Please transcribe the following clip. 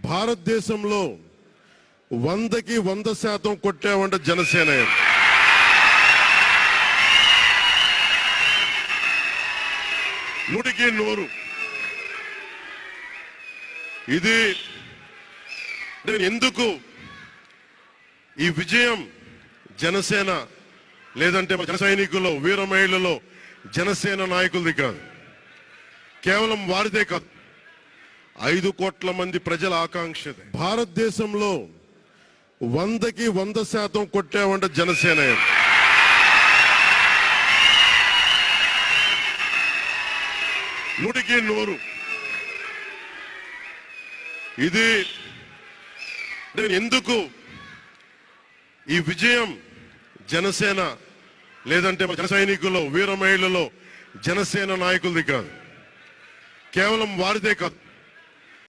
భారతదేశంలో 100కి 100% కొట్టామంటే జనసేన. నూటికి నూరు. ఇది ఎందుకు ఈ విజయం జనసేన లేదంటే జన సైనికులు వీర మహిళలు జనసేన నాయకులది కాదు, కేవలం వారిదే కాదు, 5 కోట్ల మంది ప్రజల ఆకాంక్ష. భారతదేశంలో 100కి 100% కొట్టామంటే జనసేన. నూటికి నూరు. ఇది ఎందుకు ఈ విజయం జనసేన లేదంటే జన సైనికులు వీర మహిళలు జనసేన నాయకులది కాదు, కేవలం వారిదే కాదు,